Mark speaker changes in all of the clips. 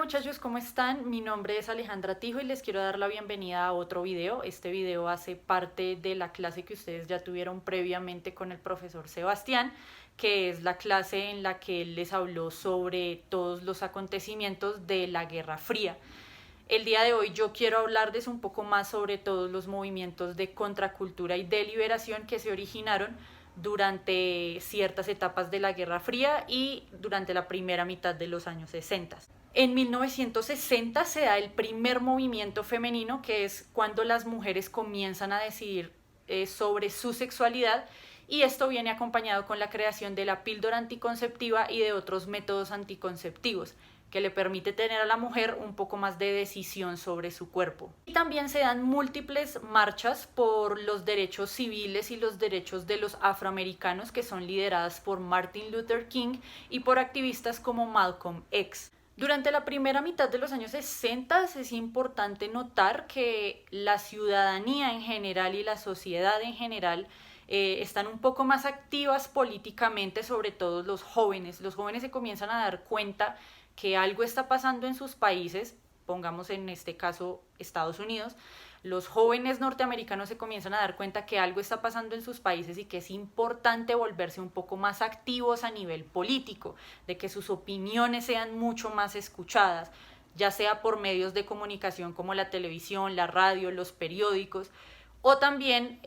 Speaker 1: muchachos, ¿cómo están? Mi nombre es Alejandra Tijo y les quiero dar la bienvenida a otro video. Este video hace parte de la clase que ustedes ya tuvieron previamente con el profesor Sebastián, que es la clase en la que él les habló sobre todos los acontecimientos de la Guerra Fría. El día de hoy yo quiero hablarles un poco más sobre todos los movimientos de contracultura y de liberación que se originaron durante ciertas etapas de la Guerra Fría y durante la primera mitad de los años 60. En 1960 se da el primer movimiento femenino, que es cuando las mujeres comienzan a decidir sobre su sexualidad, y esto viene acompañado con la creación de la píldora anticonceptiva y de otros métodos anticonceptivos, que le permite tener a la mujer un poco más de decisión sobre su cuerpo. Y también se dan múltiples marchas por los derechos civiles y los derechos de los afroamericanos, que son lideradas por Martin Luther King y por activistas como Malcolm X. Durante la primera mitad de los años 60 es importante notar que la ciudadanía en general y la sociedad en general están un poco más activas políticamente, sobre todo los jóvenes. Los jóvenes se comienzan a dar cuenta que algo está pasando en sus países, pongamos en este caso Estados Unidos. Los jóvenes norteamericanos se comienzan a dar cuenta que algo está pasando en sus países y que es importante volverse un poco más activos a nivel político, de que sus opiniones sean mucho más escuchadas, ya sea por medios de comunicación como la televisión, la radio, los periódicos, o también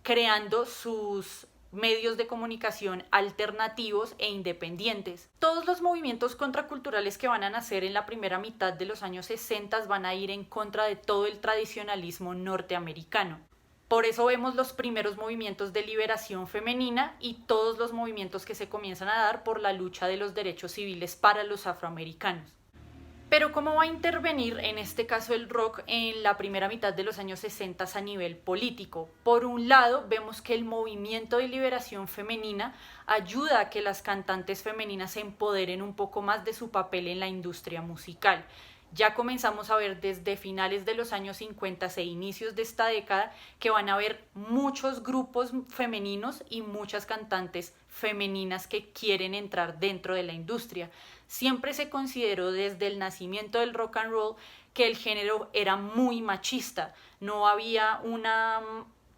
Speaker 1: creando sus medios de comunicación alternativos e independientes. Todos los movimientos contraculturales que van a nacer en la primera mitad de los años 60 van a ir en contra de todo el tradicionalismo norteamericano. Por eso vemos los primeros movimientos de liberación femenina y todos los movimientos que se comienzan a dar por la lucha de los derechos civiles para los afroamericanos. Pero ¿cómo va a intervenir en este caso el rock en la primera mitad de los años 60 a nivel político? Por un lado, vemos que el movimiento de liberación femenina ayuda a que las cantantes femeninas se empoderen un poco más de su papel en la industria musical. Ya comenzamos a ver desde finales de los años 50 e inicios de esta década que van a haber muchos grupos femeninos y muchas cantantes femeninas que quieren entrar dentro de la industria. Siempre se consideró desde el nacimiento del rock and roll que el género era muy machista, no había una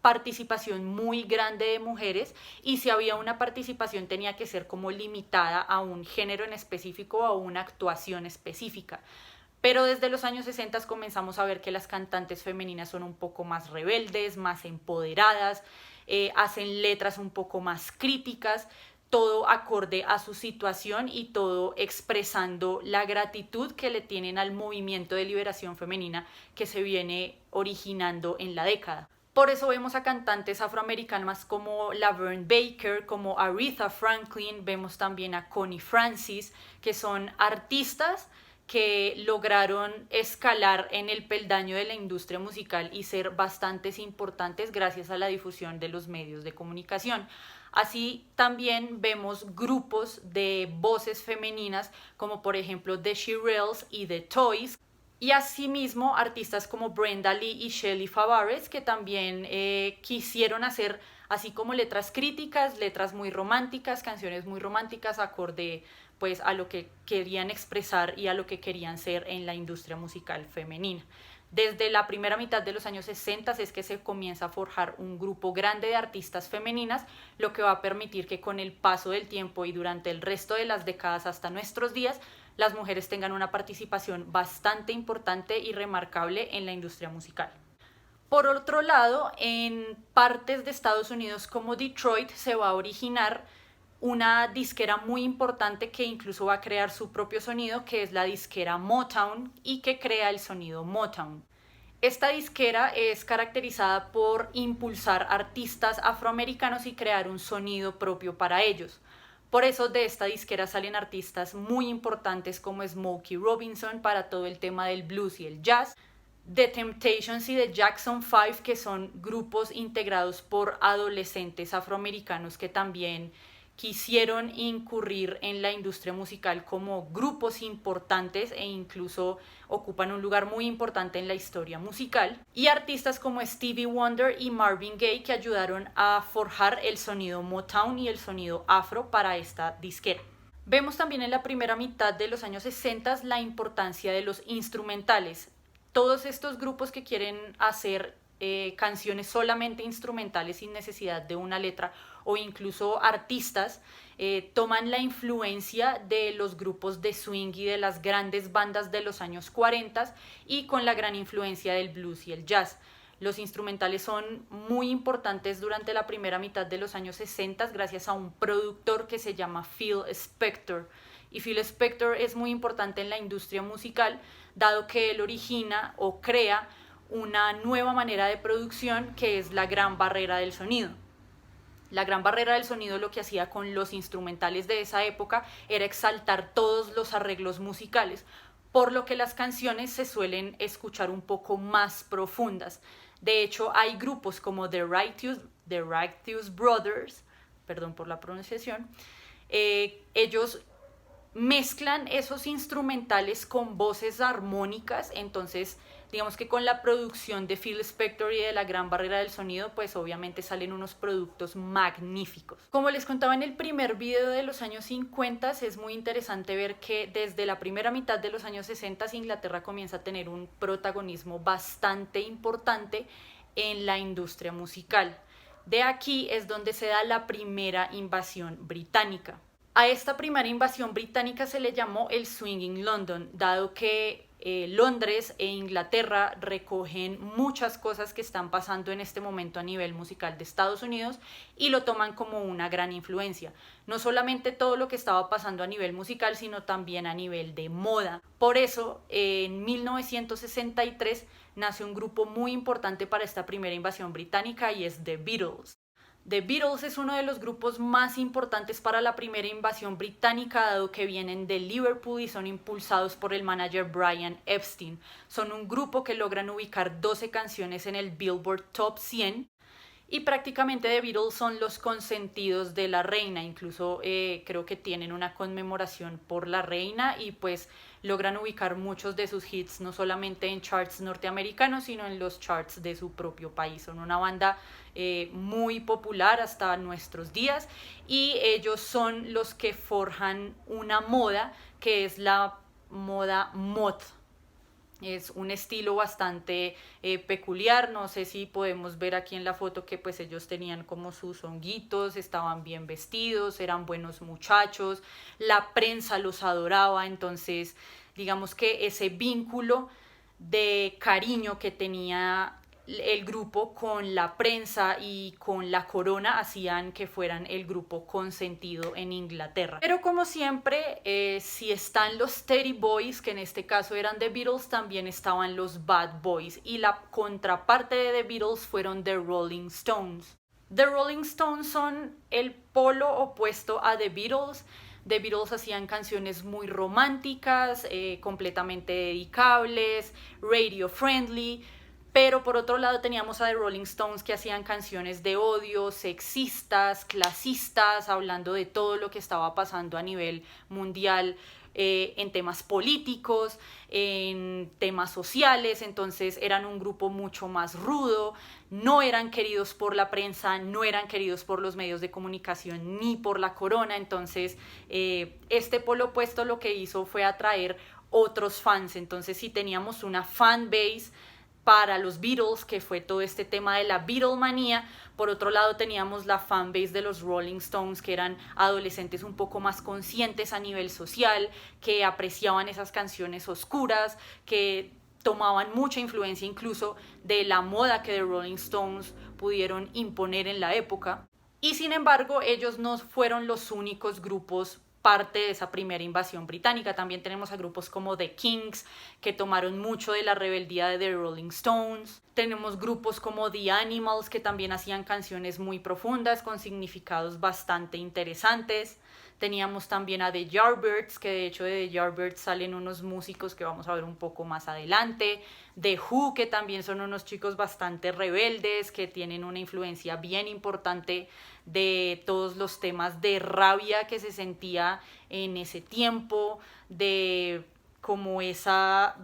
Speaker 1: participación muy grande de mujeres, y si había una participación tenía que ser como limitada a un género en específico o a una actuación específica. Pero desde los años 60 comenzamos a ver que las cantantes femeninas son un poco más rebeldes, más empoderadas, hacen letras un poco más críticas, todo acorde a su situación y todo expresando la gratitud que le tienen al movimiento de liberación femenina que se viene originando en la década. Por eso vemos a cantantes afroamericanas como Laverne Baker, como Aretha Franklin, vemos también a Connie Francis, que son artistas que lograron escalar en el peldaño de la industria musical y ser bastante importantes gracias a la difusión de los medios de comunicación. Así también vemos grupos de voces femeninas como por ejemplo The Shirelles y The Toys, y asimismo artistas como Brenda Lee y Shelley Fabares, que también quisieron hacer así como letras críticas, letras muy románticas, canciones muy románticas acorde pues a lo que querían expresar y a lo que querían ser en la industria musical femenina. Desde la primera mitad de los años 60 es que se comienza a forjar un grupo grande de artistas femeninas, lo que va a permitir que con el paso del tiempo y durante el resto de las décadas hasta nuestros días, las mujeres tengan una participación bastante importante y remarcable en la industria musical. Por otro lado, en partes de Estados Unidos como Detroit se va a originar una disquera muy importante que incluso va a crear su propio sonido, que es la disquera Motown, y que crea el sonido Motown. Esta disquera es caracterizada por impulsar artistas afroamericanos y crear un sonido propio para ellos. Por eso de esta disquera salen artistas muy importantes como Smokey Robinson para todo el tema del blues y el jazz, The Temptations y The Jackson 5, que son grupos integrados por adolescentes afroamericanos que también quisieron incurrir en la industria musical como grupos importantes e incluso ocupan un lugar muy importante en la historia musical, y artistas como Stevie Wonder y Marvin Gaye, que ayudaron a forjar el sonido Motown y el sonido afro para esta disquera. Vemos también en la primera mitad de los años 60 la importancia de los instrumentales. Todos estos grupos que quieren hacer canciones solamente instrumentales sin necesidad de una letra, o incluso artistas, toman la influencia de los grupos de swing y de las grandes bandas de los años 40 y con la gran influencia del blues y el jazz. Los instrumentales son muy importantes durante la primera mitad de los años 60 gracias a un productor que se llama Phil Spector. Y Phil Spector es muy importante en la industria musical, dado que él origina o crea una nueva manera de producción que es la gran barrera del sonido. La gran barrera del sonido lo que hacía con los instrumentales de esa época era exaltar todos los arreglos musicales, por lo que las canciones se suelen escuchar un poco más profundas. De hecho, hay grupos como The Righteous Brothers, perdón por la pronunciación, ellos mezclan esos instrumentales con voces armónicas, entonces digamos que con la producción de Phil Spector y de la Gran Barrera del Sonido, pues obviamente salen unos productos magníficos. Como les contaba en el primer video de los años 50, es muy interesante ver que desde la primera mitad de los años 60 Inglaterra comienza a tener un protagonismo bastante importante en la industria musical. De aquí es donde se da la primera invasión británica. A esta primera invasión británica se le llamó el Swinging London, dado que Londres e Inglaterra recogen muchas cosas que están pasando en este momento a nivel musical de Estados Unidos y lo toman como una gran influencia. No solamente todo lo que estaba pasando a nivel musical, sino también a nivel de moda. Por eso, en 1963 nace un grupo muy importante para esta primera invasión británica y es The Beatles. The Beatles es uno de los grupos más importantes para la primera invasión británica, dado que vienen de Liverpool y son impulsados por el manager Brian Epstein. Son un grupo que logran ubicar 12 canciones en el Billboard Top 100 y prácticamente The Beatles son los consentidos de la reina, incluso creo que tienen una conmemoración por la reina y pues logran ubicar muchos de sus hits no solamente en charts norteamericanos sino en los charts de su propio país. Son una banda muy popular hasta nuestros días y ellos son los que forjan una moda que es la moda mod. Es un estilo bastante peculiar, no sé si podemos ver aquí en la foto que pues ellos tenían como sus honguitos, estaban bien vestidos, eran buenos muchachos, la prensa los adoraba, entonces digamos que ese vínculo de cariño que tenía el grupo con la prensa y con la corona hacían que fueran el grupo consentido en Inglaterra. Pero como siempre, si están los Teddy Boys, que en este caso eran The Beatles, también estaban los Bad Boys y la contraparte de The Beatles fueron The Rolling Stones. The Rolling Stones son el polo opuesto a The Beatles. The Beatles hacían canciones muy románticas, completamente dedicables, radio friendly, pero por otro lado teníamos a The Rolling Stones que hacían canciones de odio, sexistas, clasistas, hablando de todo lo que estaba pasando a nivel mundial en temas políticos, en temas sociales, entonces eran un grupo mucho más rudo, no eran queridos por la prensa, no eran queridos por los medios de comunicación ni por la corona, entonces este polo opuesto lo que hizo fue atraer otros fans, entonces si teníamos una fan base para los Beatles, que fue todo este tema de la Beatlemanía. Por otro lado teníamos la fanbase de los Rolling Stones, que eran adolescentes un poco más conscientes a nivel social, que apreciaban esas canciones oscuras, que tomaban mucha influencia incluso de la moda que The Rolling Stones pudieron imponer en la época. Y sin embargo, ellos no fueron los únicos grupos parte de esa primera invasión británica. También tenemos a grupos como The Kinks, que tomaron mucho de la rebeldía de The Rolling Stones. Tenemos grupos como The Animals, que también hacían canciones muy profundas, con significados bastante interesantes. Teníamos también a The Yardbirds, que de hecho de The Yardbirds salen unos músicos que vamos a ver un poco más adelante. The Who, que también son unos chicos bastante rebeldes, que tienen una influencia bien importante de todos los temas de rabia que se sentía en ese tiempo, de como esa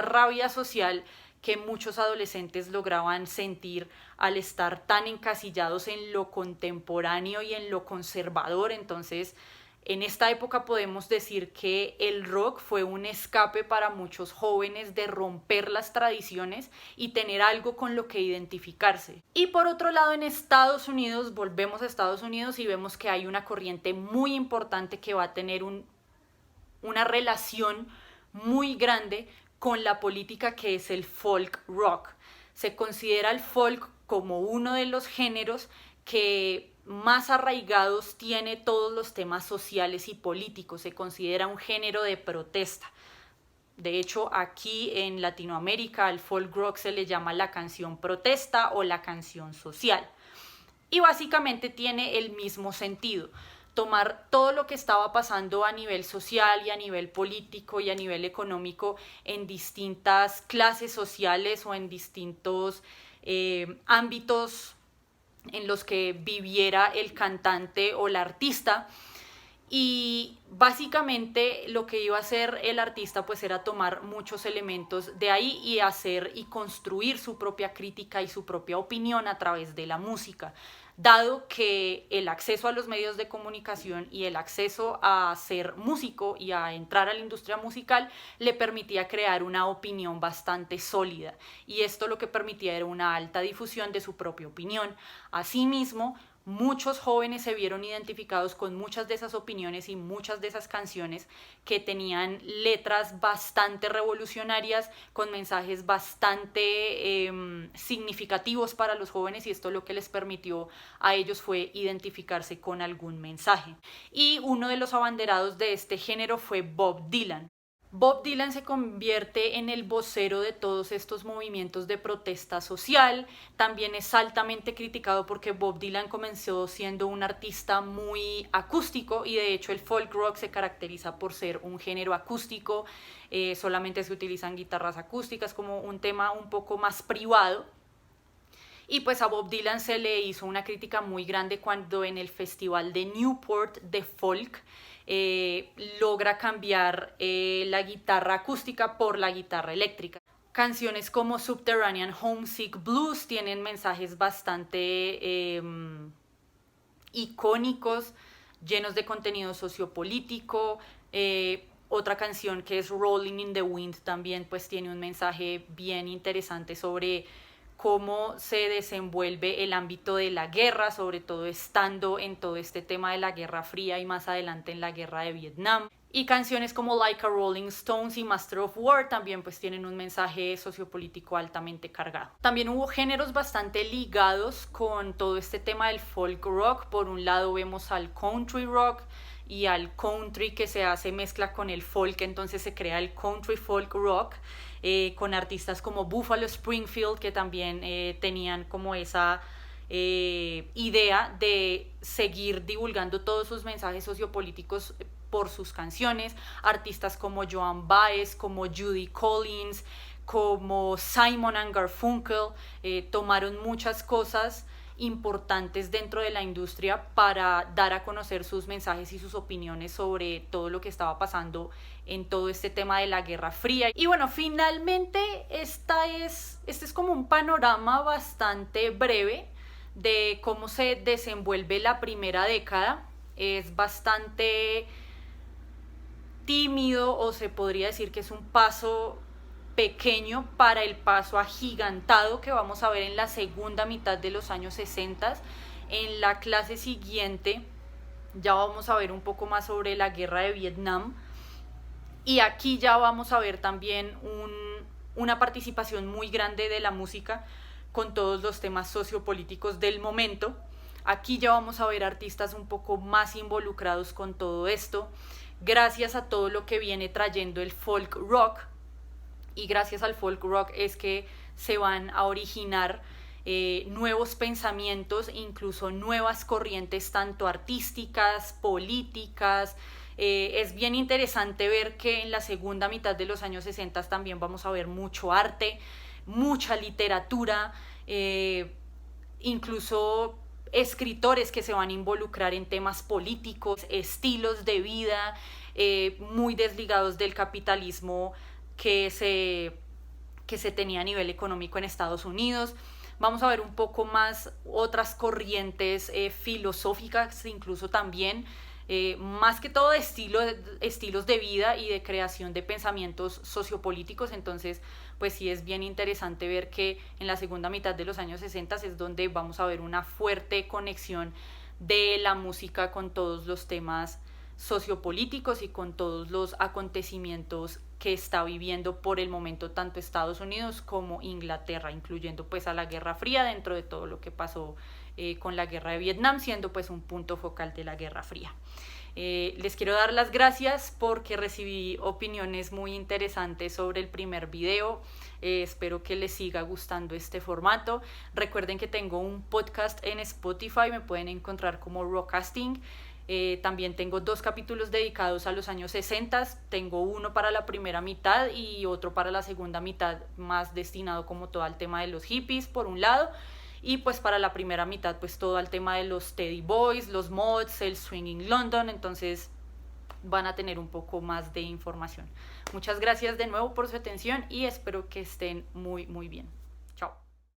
Speaker 1: rabia social que muchos adolescentes lograban sentir al estar tan encasillados en lo contemporáneo y en lo conservador. Entonces En esta época podemos decir que el rock fue un escape para muchos jóvenes de romper las tradiciones y tener algo con lo que identificarse. Y por otro lado, en Estados Unidos, volvemos a Estados Unidos y vemos que hay una corriente muy importante que va a tener una relación muy grande con la política, que es el folk rock. Se considera el folk como uno de los géneros que más arraigados tiene todos los temas sociales y políticos. Se considera un género de protesta. De hecho, aquí en Latinoamérica al folk rock se le llama la canción protesta o la canción social. Y básicamente tiene el mismo sentido: tomar todo lo que estaba pasando a nivel social y a nivel político y a nivel económico en distintas clases sociales o en distintos ámbitos en los que viviera el cantante o la artista, y básicamente lo que iba a hacer el artista pues era tomar muchos elementos de ahí y hacer y construir su propia crítica y su propia opinión a través de la música. Dado que el acceso a los medios de comunicación y el acceso a ser músico y a entrar a la industria musical le permitía crear una opinión bastante sólida, y esto lo que permitía era una alta difusión de su propia opinión. Asimismo, muchos jóvenes se vieron identificados con muchas de esas opiniones y muchas de esas canciones que tenían letras bastante revolucionarias, con mensajes bastante significativos para los jóvenes, y esto lo que les permitió a ellos fue identificarse con algún mensaje. Y uno de los abanderados de este género fue Bob Dylan. Bob Dylan se convierte en el vocero de todos estos movimientos de protesta social. También es altamente criticado porque Bob Dylan comenzó siendo un artista muy acústico, y de hecho el folk rock se caracteriza por ser un género acústico. Solamente se utilizan guitarras acústicas, como un tema un poco más privado. Y pues a Bob Dylan se le hizo una crítica muy grande cuando en el festival de Newport de folk logra cambiar la guitarra acústica por la guitarra eléctrica. Canciones como Subterranean Homesick Blues tienen mensajes bastante icónicos, llenos de contenido sociopolítico. Otra canción que es Rolling in the Wind también pues tiene un mensaje bien interesante sobre cómo se desenvuelve el ámbito de la guerra, sobre todo estando en todo este tema de la Guerra Fría y más adelante en la Guerra de Vietnam. Y canciones como Like a Rolling Stones y Master of War también pues tienen un mensaje sociopolítico altamente cargado. También hubo géneros bastante ligados con todo este tema del folk rock. Por un lado vemos al country rock y al country, que se hace mezcla con el folk, entonces se crea el country folk rock, con artistas como Buffalo Springfield, que también tenían como esa idea de seguir divulgando todos sus mensajes sociopolíticos por sus canciones. Artistas como Joan Baez, como Judy Collins, como Simon and Garfunkel tomaron muchas cosas importantes dentro de la industria para dar a conocer sus mensajes y sus opiniones sobre todo lo que estaba pasando en todo este tema de la Guerra Fría. Y bueno, finalmente este es como un panorama bastante breve de cómo se desenvuelve la primera década. Es bastante tímido, o se podría decir que es un paso pequeño para el paso agigantado que vamos a ver en la segunda mitad de los años 60. En la clase siguiente ya vamos a ver un poco más sobre la guerra de Vietnam, y aquí ya vamos a ver también una participación muy grande de la música con todos los temas sociopolíticos del momento. Aquí ya vamos a ver artistas un poco más involucrados con todo esto, gracias a todo lo que viene trayendo el folk rock. Y gracias al folk rock es que se van a originar nuevos pensamientos, incluso nuevas corrientes, tanto artísticas, políticas. Es bien interesante ver que en la segunda mitad de los años 60 también vamos a ver mucho arte, mucha literatura, incluso escritores que se van a involucrar en temas políticos, estilos de vida muy desligados del capitalismo que se tenía a nivel económico en Estados Unidos. Vamos a ver un poco más otras corrientes filosóficas, incluso también más que todo de estilos de vida y de creación de pensamientos sociopolíticos. Entonces pues sí es bien interesante ver que en la segunda mitad de los años 60 es donde vamos a ver una fuerte conexión de la música con todos los temas sociopolíticos y con todos los acontecimientos que está viviendo por el momento tanto Estados Unidos como Inglaterra, incluyendo pues a la Guerra Fría dentro de todo lo que pasó con la Guerra de Vietnam, siendo pues un punto focal de la Guerra Fría. Les quiero dar las gracias porque recibí opiniones muy interesantes sobre el primer video. Espero que les siga gustando este formato. Recuerden que tengo un podcast en Spotify, me pueden encontrar como Rockcasting. También tengo 2 capítulos dedicados a los años 60, tengo uno para la primera mitad y otro para la segunda mitad, más destinado como todo al tema de los hippies por un lado, y pues para la primera mitad pues todo al tema de los Teddy Boys, los mods, el swinging London. Entonces van a tener un poco más de información. Muchas gracias de nuevo por su atención y espero que estén muy bien. Chao.